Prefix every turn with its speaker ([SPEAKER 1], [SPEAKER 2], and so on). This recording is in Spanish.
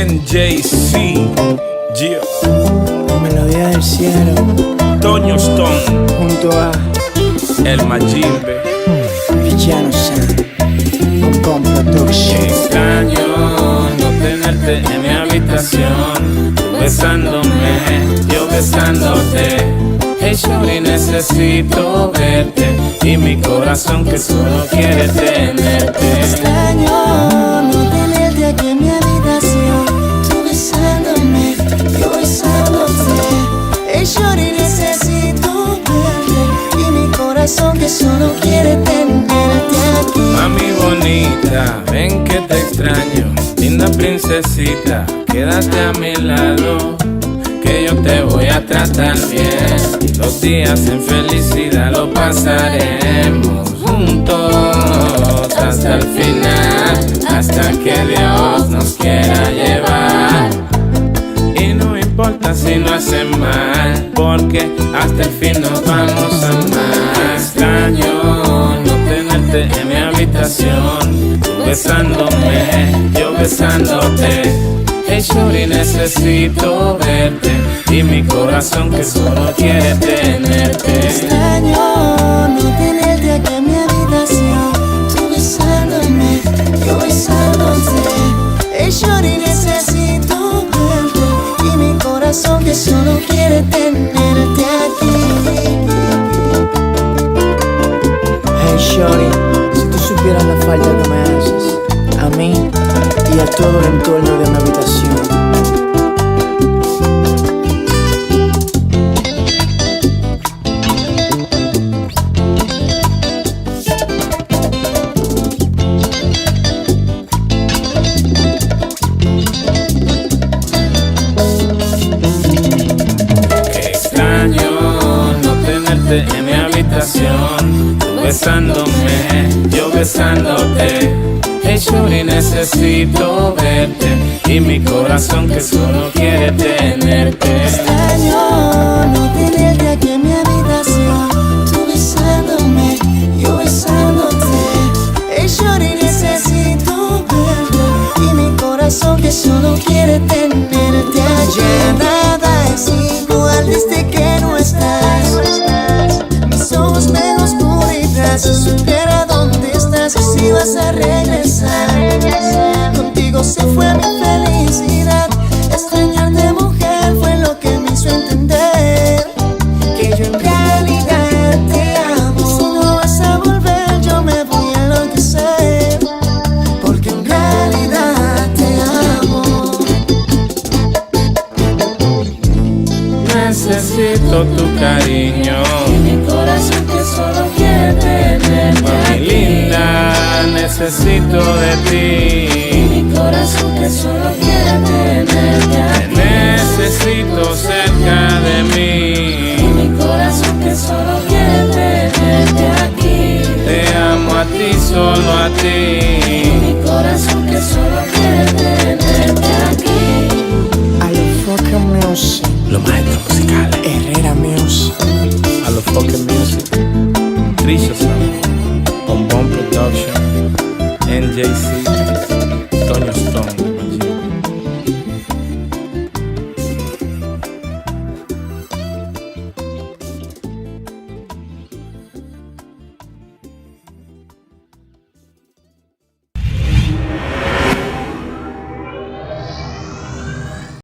[SPEAKER 1] NJC, yeah.
[SPEAKER 2] Melodía del cielo,
[SPEAKER 1] Toño Stone,
[SPEAKER 2] junto a
[SPEAKER 1] El Majimbe.
[SPEAKER 2] Villano San, con Production.
[SPEAKER 1] Extraño no tenerte en mi habitación, tú besándome, yo besándote. Hey shorty, necesito verte y mi corazón que solo quiere tenerte.
[SPEAKER 3] Extraño no tenerte aquí en mi habitación, tú besándome, yo besándote. Hey shorty, necesito verte y mi corazón que solo quiere tenerte aquí.
[SPEAKER 1] Mami bonita, ven que te extraño. Linda princesita, quédate a mi lado, que yo te voy a tratar bien. Y los días en felicidad lo pasaremos juntos hasta el final, hasta que Dios nos quiera llevar. Y no importa si no hacen mal, porque hasta el fin nos vamos a amar. Extraño no tenerte en mi habitación, tú besándome, yo besándote. Hey shorty, necesito verte y mi corazón que solo quiere tenerte.
[SPEAKER 3] Extraño no tenerte aquí en mi habitación, tú besándome, yo besándote. Hey shorty, necesito verte y mi corazón que solo quiere tenerte aquí.
[SPEAKER 2] Hey shorty, si tú supieras la falta que me haces a mí y a todo el entorno de mi habitación.
[SPEAKER 1] Extraño no tenerte en mi habitación, tú besándome, yo besándote. Hey shorty, necesito verte y mi corazón que solo quiere tenerte.
[SPEAKER 3] Extraño no tenerte aquí en mi habitación, tú besándome, yo besándote. Hey shorty, necesito verte y mi corazón que solo quiere tenerte aquí. Nada es igual desde que no estás. Mis ojos ven oscuridad. Si supiera dónde estás y si vas a regresar. Contigo se fue mi felicidad. Extrañarte, mujer, fue lo que me hizo entender que yo en realidad te amo. Si no vas a volver, yo me voy a enloquecer, porque en realidad te amo.
[SPEAKER 1] Necesito tu cariño
[SPEAKER 3] Y mi corazón que solo quiere tenerte
[SPEAKER 1] mami
[SPEAKER 3] aquí.
[SPEAKER 1] linda, necesito de ti.
[SPEAKER 3] Mi corazón que solo quiere tenerte
[SPEAKER 1] Te
[SPEAKER 3] aquí.
[SPEAKER 1] necesito cerca de mí.
[SPEAKER 3] Mi corazón que solo quiere tenerte aquí.
[SPEAKER 1] Te amo a ti, solo a ti.
[SPEAKER 3] Mi corazón que solo quiere tenerte aquí.
[SPEAKER 2] A lo fucking music,
[SPEAKER 1] Los maestros musicales.
[SPEAKER 2] Herrera Music.
[SPEAKER 1] A los fucking music. Trisha Sound, Bombón Production, NJC, Toño Stone.